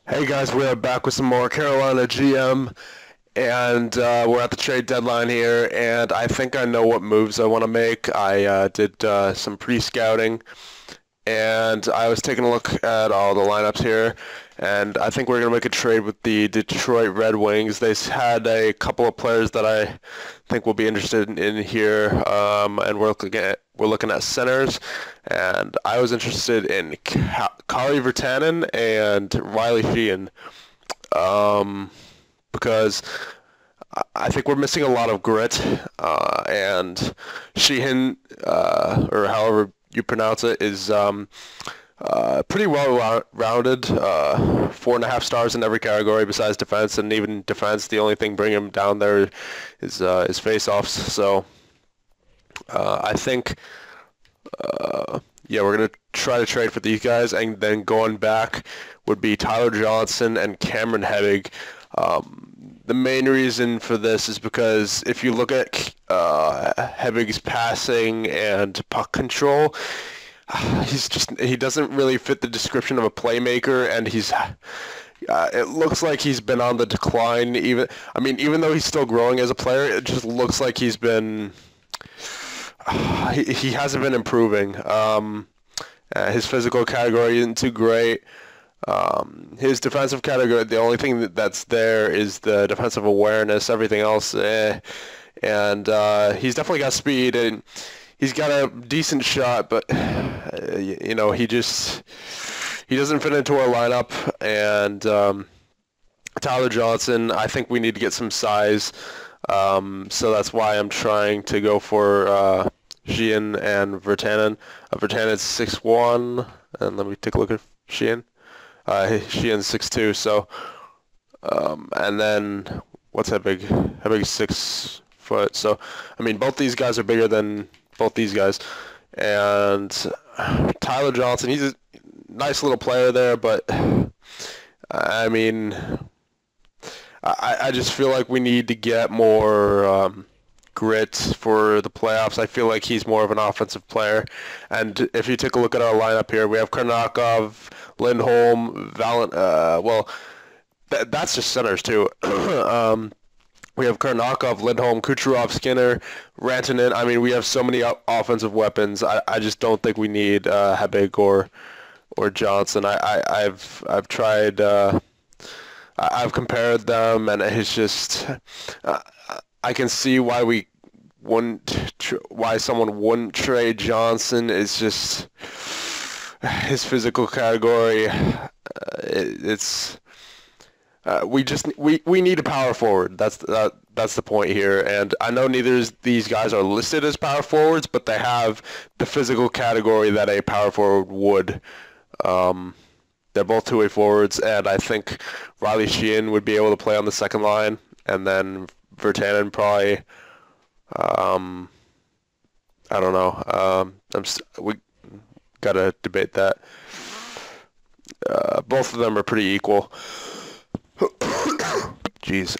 Hey guys, we're back with some more Carolina GM, and we're at the trade deadline here, and I think I know what moves I want to make. I did some pre-scouting, and I was taking a look at all the lineups here, and I think we're going to make a trade with the Detroit Red Wings. They had a couple of players that I think we'll be interested in here, and we're looking at centers, and I was interested in Kari Virtanen and Riley Sheehan, because I think we're missing a lot of grit, and Sheehan, or however you pronounce it, is pretty well rounded. 4.5 stars in every category besides defense, and even defense, the only thing bringing him down there is face-offs. So I think, yeah, we're gonna try to trade for these guys, and then going back would be Tyler Johnson and Cameron Hebig. The main reason for this is because if you look at Hebig's passing and puck control, he doesn't really fit the description of a playmaker, and it looks like he's been on the decline. Even though he's still growing as a player, it just looks like he hasn't been improving. His physical category isn't too great. His defensive category, the only thing that's there is the defensive awareness. Everything else, eh. And he's definitely got speed, and he's got a decent shot, but he doesn't fit into our lineup. And Tyler Johnson, I think we need to get some size. So that's why I'm trying to go for Sheehan and Virtanen. Virtanen's 6'1", and let me take a look at Sheehan. Sheehan's 6'2", so and then what's that big? How big is 6 foot? So I mean, both these guys are bigger than both these guys, and Tyler Johnson, he's a nice little player there, but I mean, I just feel like we need to get more grit for the playoffs. I feel like he's more of an offensive player. And if you take a look at our lineup here, we have Karnakov, Lindholm, that's just centers too. We have Karnakov, Lindholm, Kucherov, Skinner, Rantanen. I mean, we have so many offensive weapons. I just don't think we need Hebig or Johnson. I've tried. I've compared them, and it's just uh, I can see why someone wouldn't trade Johnson. It's just his physical category. It's we need a power forward. That's the point here. And I know neither of these guys are listed as power forwards, but they have the physical category that a power forward would. Um, they're both two-way forwards, and I think Riley Sheehan would be able to play on the second line, and then Virtanen probably. Um, I don't know. We gotta debate that. Both of them are pretty equal. Jeez.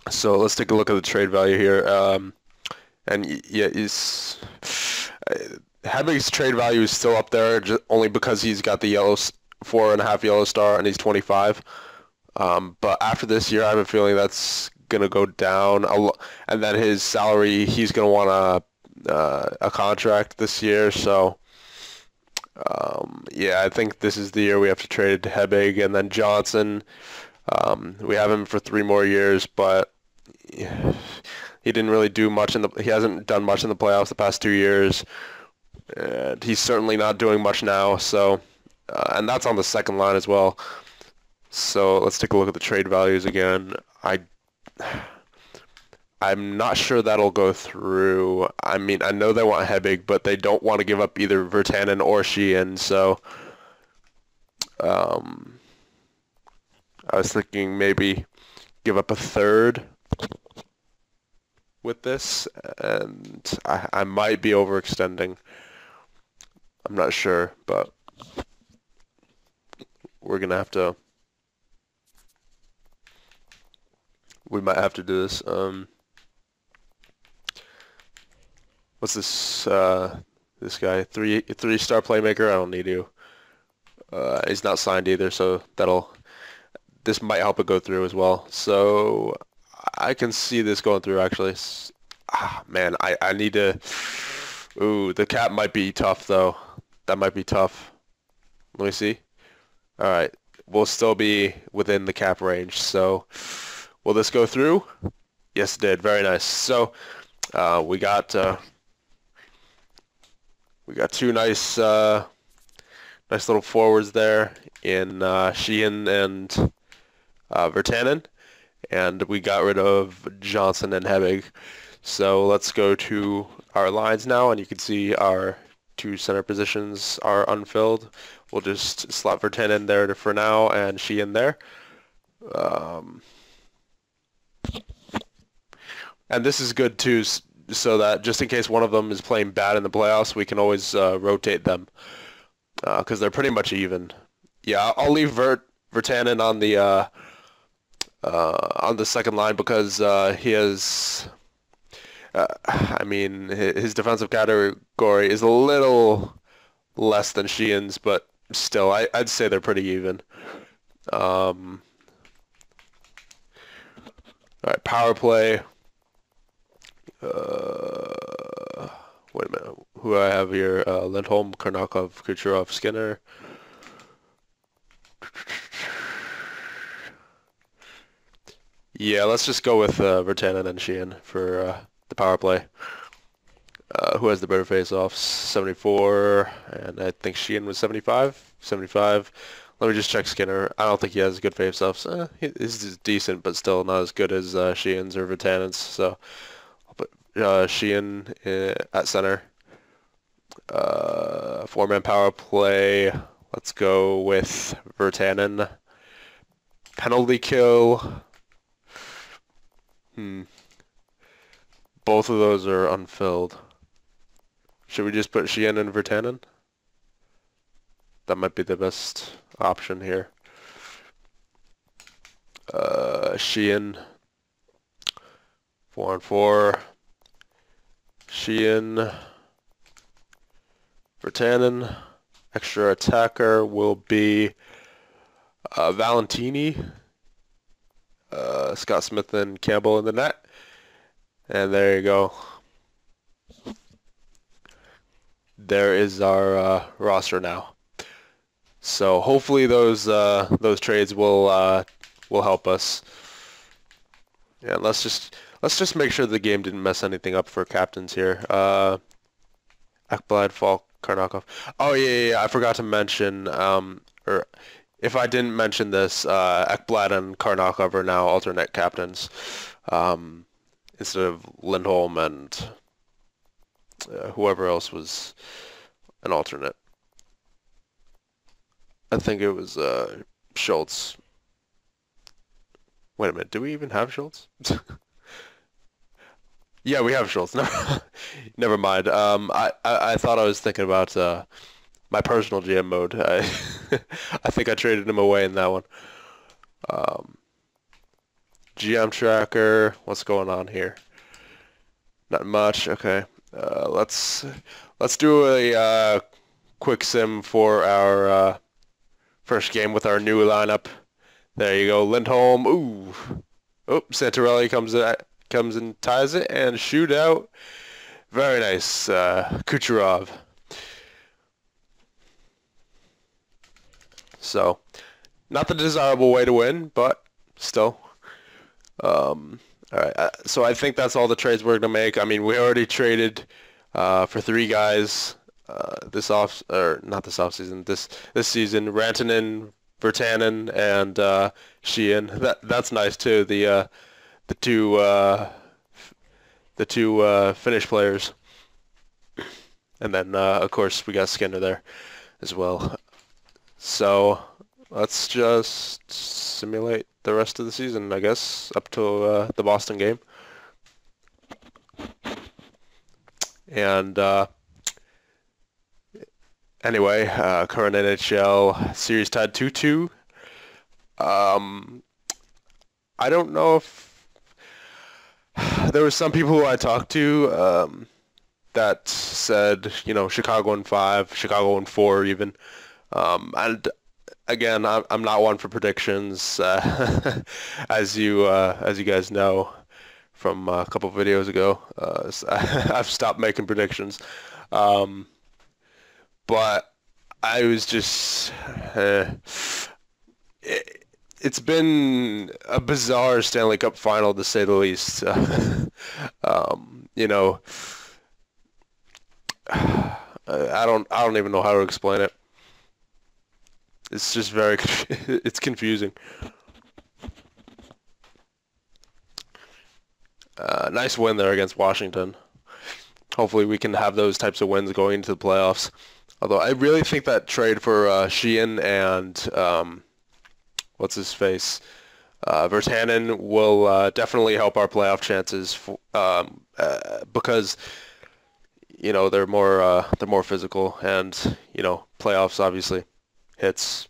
So let's take a look at the trade value here. Yeah, Hebig's trade value is still up there, only because he's got the 4.5 yellow star, and he's 25. But after this year, I have a feeling that's gonna go down and then his salary, he's gonna want a contract this year. So yeah, I think this is the year we have to trade Hebig, and then Johnson. We have him for 3 more years, but he didn't really do much he hasn't done much in the playoffs the past 2 years, and he's certainly not doing much now. So, and that's on the second line as well. So let's take a look at the trade values again. I'm not sure that'll go through. I mean, I know they want Hebig, but they don't want to give up either Virtanen or Sheehan. So, um, I was thinking maybe give up a third with this, and I might be overextending. I'm not sure, but we're gonna have to. We might have to do this. What's this? This guy, three-star playmaker. I don't need you. He's not signed either, so this might help it go through as well. So I can see this going through actually. Man, I need to. Ooh, the cap might be tough though. That might be tough. Let me see. All right, we'll still be within the cap range. So will this go through? Yes, it did. Very nice. So we got two nice little forwards there in Sheehan and Virtanen, and we got rid of Johnson and Hebig. So let's go to our lines now, and you can see our two center positions are unfilled. We'll just slot Virtanen there for now, and Sheehan there. And this is good too, so that just in case one of them is playing bad in the playoffs, we can always rotate them because they're pretty much even. Yeah, I'll leave Virtanen on the second line because he has. I mean, his defensive category is a little less than Sheehan's, but still, I'd say they're pretty even. All right, power play. Wait a minute. Who do I have here? Lindholm, Karnakov, Kucherov, Skinner. Yeah, let's just go with Virtanen and Sheehan for the power play. Who has the better face-offs? 74, and I think Sheehan was 75. 75. Let me just check Skinner. I don't think he has good face-offs. He's decent, but still not as good as Sheehan's or Virtanen's. So I'll put Sheehan at center. Four-man power play. Let's go with Virtanen. Penalty kill. Both of those are unfilled. Should we just put Sheehan and Virtanen? That might be the best option here. Sheehan. 4-on-4. Sheehan. Virtanen. Extra attacker will be Valentini. Scott Smith and Campbell in the net. And there you go. There is our roster now. So hopefully those trades will help us. Yeah, let's just make sure the game didn't mess anything up for captains here. Ekblad, Falk, Karnakov. Oh yeah, I forgot to mention, or if I didn't mention this, Ekblad and Karnakov are now alternate captains, instead of Lindholm and whoever else was an alternate. I think it was Schultz. Wait a minute, do we even have Schultz? Yeah, we have Schultz. Never mind. I thought I was thinking about my personal GM mode. I think I traded him away in that one. GM tracker. What's going on here? Not much. Okay. Let's do a quick sim for our first game with our new lineup. There you go, Lindholm. Ooh. Oh, Santorelli comes and ties it and shootout. Very nice, Kucherov. So, not the desirable way to win, but still. All right. So I think that's all the trades we're gonna make. I mean, we already traded for three guys this season. Rantanen, Virtanen, and Sheehan. That's nice too. The two Finnish players, and then of course we got Skinner there as well. So let's just simulate the rest of the season, I guess, up to the Boston game. And anyway, current NHL series tied 2-2. I don't know if there were some people who I talked to that said, Chicago in 5, Chicago in 4 even. And again, I'm not one for predictions, as you guys know from a couple of videos ago. I've stopped making predictions, um, but I was just. It, it's been a bizarre Stanley Cup final to say the least. You know, I don't even know how to explain it. It's just very it's confusing. Nice win there against Washington. Hopefully we can have those types of wins going into the playoffs. Although I really think that trade for Sheehan and what's his face Virtanen will definitely help our playoff chances because they're more physical and playoffs obviously hits.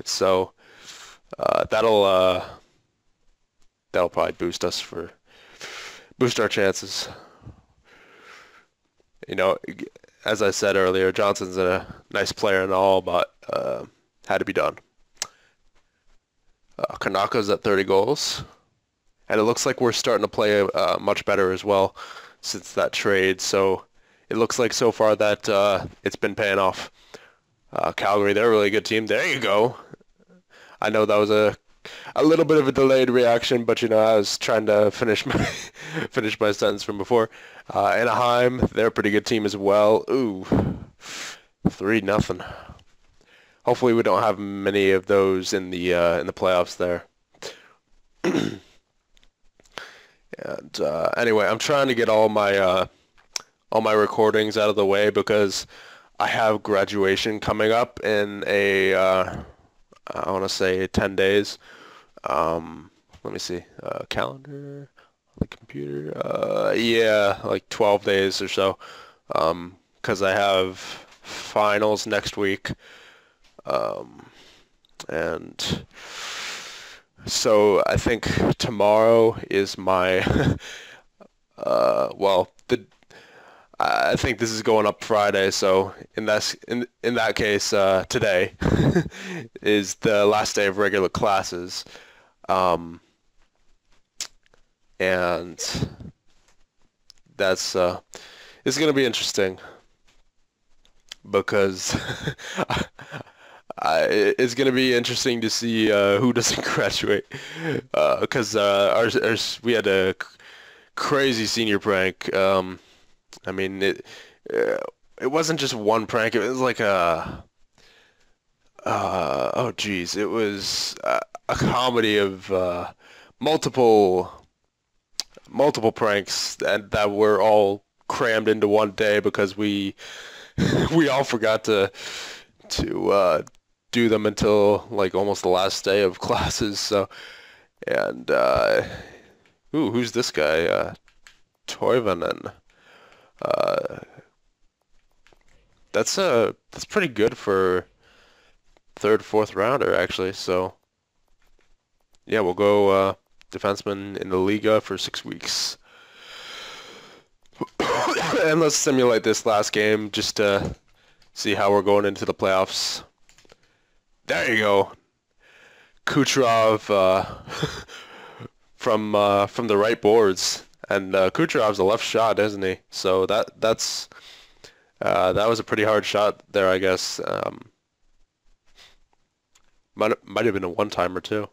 So that'll that'll probably boost our chances. You know, as I said earlier, Johnson's a nice player and all, but had to be done. Kanaka's at 30 goals, and it looks like we're starting to play much better as well since that trade. So it looks like so far that it's been paying off. Calgary, they're a really good team. There you go. I know that was a little bit of a delayed reaction, but I was trying to finish my finish my sentence from before. Anaheim, they're a pretty good team as well. Ooh, 3-0. Hopefully we don't have many of those in the playoffs there. And anyway, I'm trying to get all my recordings out of the way because I have graduation coming up in I want to say 10 days. Let me see. Calendar on the computer. Yeah, like 12 days or so. 'Cause I have finals next week. And so I think tomorrow is my well, the I think this is going up Friday, so in that case, today is the last day of regular classes, and that's it's gonna be interesting because it's gonna be interesting to see who doesn't graduate, because we had a crazy senior prank. I mean, it wasn't just one prank. It was like oh geez, it was a comedy of multiple multiple pranks that were all crammed into one day because we we all forgot to do them until like almost the last day of classes. So and ooh, who's this guy? Toivonen. Uh, that's pretty good for third, fourth rounder actually. So yeah, we'll go defenseman in the Liga for 6 weeks. And let's simulate this last game just to see how we're going into the playoffs. There you go. Kucherov from the right boards. And Kucherov's a left shot, isn't he? So that was a pretty hard shot there, I guess. Might have been a one-timer too.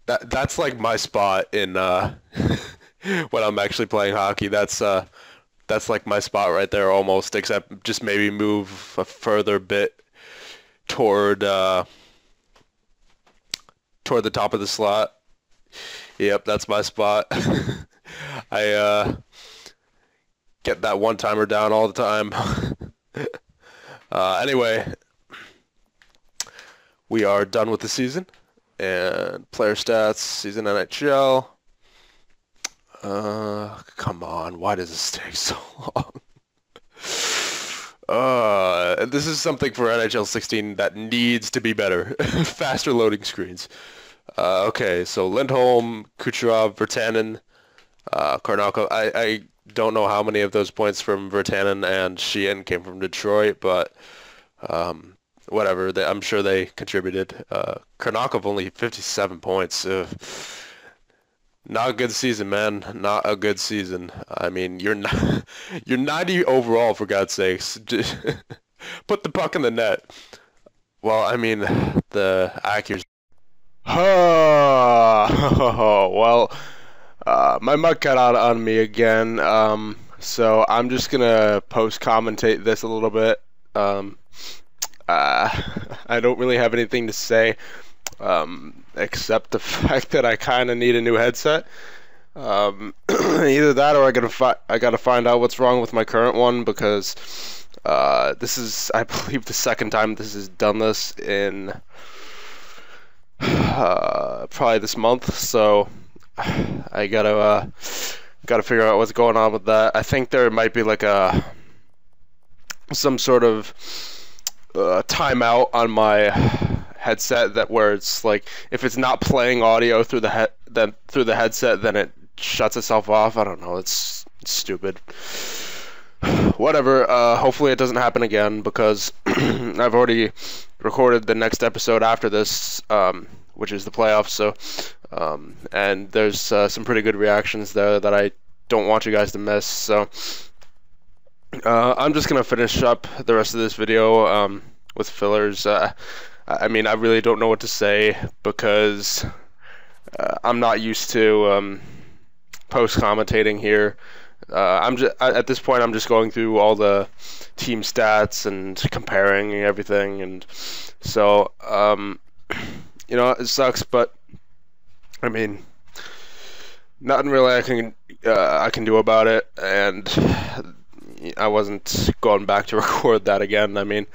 That's like my spot in when I'm actually playing hockey. That's like my spot right there almost, except just maybe move a further bit toward toward the top of the slot. Yep, that's my spot. I get that one-timer down all the time. Anyway, we are done with the season. And player stats, season NHL. Come on, why does this take so long? This is something for NHL 16 that needs to be better. Faster loading screens. Okay, so Lindholm, Kucherov, Virtanen, Karnako. don't know how many of those points from Virtanen and Sheehan came from Detroit, but whatever. I'm sure they contributed. Kharkov only 57 points. Not a good season, man. Not a good season. I mean, you're not, you're 90 overall, for God's sakes. Put the puck in the net. Well, I mean, the accuracy. Well, my mic cut out on me again. So I'm just gonna post-commentate this a little bit. I don't really have anything to say, except the fact that I kind of need a new headset. Either that or I gotta find out what's wrong with my current one, because this is, I believe, the second time this has done this in probably this month. So I gotta figure out what's going on with that. I think there might be like some sort of timeout on my headset, that where it's like, if it's not playing audio through the headset, then it shuts itself off. I don't know. It's stupid. Whatever. Hopefully it doesn't happen again, because I've already recorded the next episode after this, which is the playoffs. So, and there's some pretty good reactions there that I don't want you guys to miss. So, I'm just gonna finish up the rest of this video with fillers. I mean, I really don't know what to say, because I'm not used to post commentating here. At this point, I'm just going through all the team stats and comparing everything, and so you know, it sucks, but I mean, nothing really I can do about it, and I wasn't going back to record that again. I mean,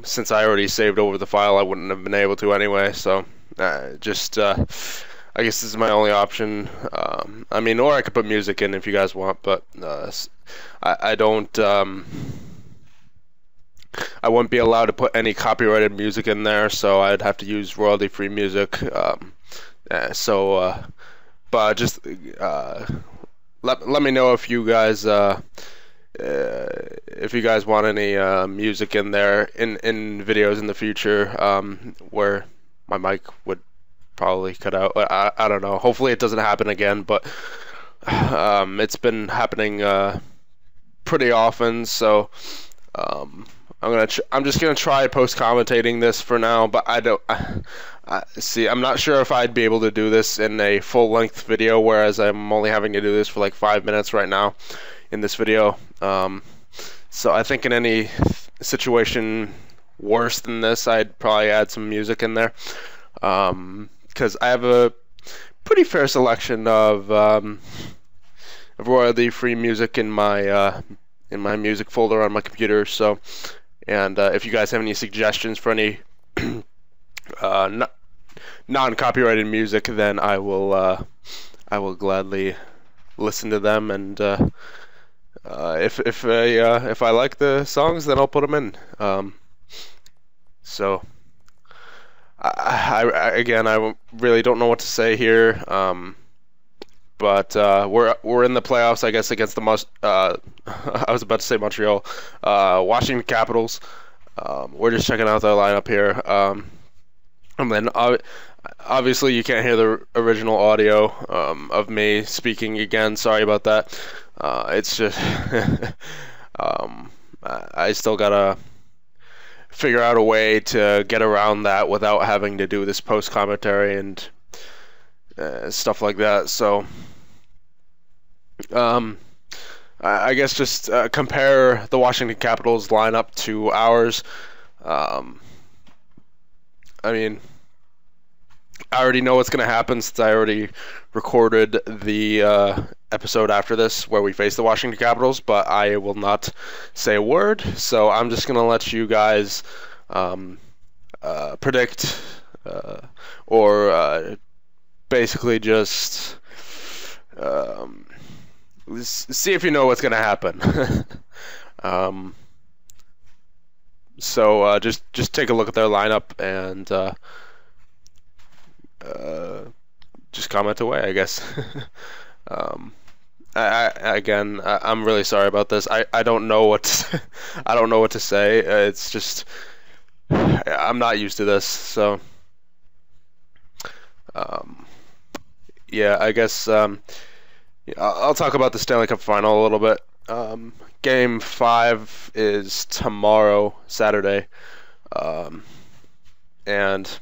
since I already saved over the file, I wouldn't have been able to anyway. So I guess this is my only option. I mean, or I could put music in if you guys want, but I don't. I wouldn't be allowed to put any copyrighted music in there, so I'd have to use royalty-free music. But just let me know if you guys want any music in there in videos in the future, where my mic would probably cut out. I don't know. Hopefully it doesn't happen again, but it's been happening pretty often. So I'm just gonna try post commentating this for now, but I'm not sure if I'd be able to do this in a full length video, whereas I'm only having to do this for like 5 minutes right now in this video. So I think in any situation worse than this, I'd probably add some music in there, because I have a pretty fair selection of royalty-free music in my music folder on my computer. So, and if you guys have any suggestions for any non-copyrighted music, then I will gladly listen to them, and if I like the songs, then I'll put them in. So again, I really don't know what to say here. But we're in the playoffs, I guess, against the I was about to say Montreal, Washington Capitals. We're just checking out their lineup here, and then obviously you can't hear the original audio of me speaking again. Sorry about that. It's just I still gotta figure out a way to get around that without having to do this post commentary and stuff like that. So I guess just compare the Washington Capitals lineup to ours. I mean, I already know what's going to happen, since I already recorded the episode after this where we face the Washington Capitals, but I will not say a word. So I'm just going to let you guys predict or basically just see if you know what's going to happen. So just take a look at their lineup and just comment away, I guess. I'm really sorry about this. I don't know what to, I don't know what to say. It's just I'm not used to this, so yeah, I guess I'll talk about the Stanley Cup Final a little bit. Game 5 is tomorrow, Saturday, and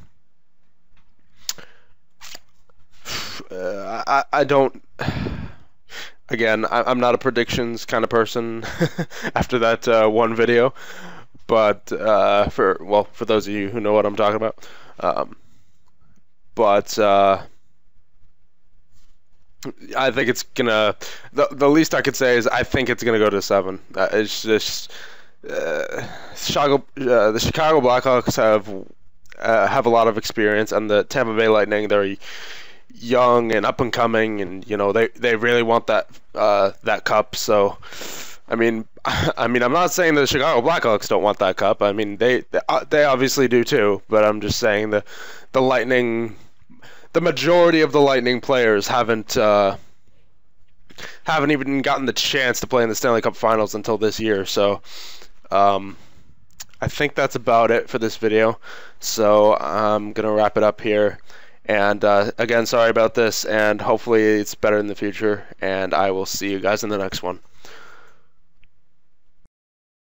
I don't. Again, I'm not a predictions kind of person after that one video, but for those of you who know what I'm talking about, but I think it's gonna. The least I could say is I think it's gonna go to 7. It's just Chicago. The Chicago Blackhawks have a lot of experience, and the Tampa Bay Lightning, they're young and up and coming, and they really want that cup. So I'm not saying the Chicago Blackhawks don't want that cup. I mean they obviously do too, but I'm just saying the Lightning, the majority of the Lightning players haven't even gotten the chance to play in the Stanley Cup Finals until this year. So I think that's about it for this video. So I'm gonna wrap it up here. And again, sorry about this, and hopefully it's better in the future, and I will see you guys in the next one.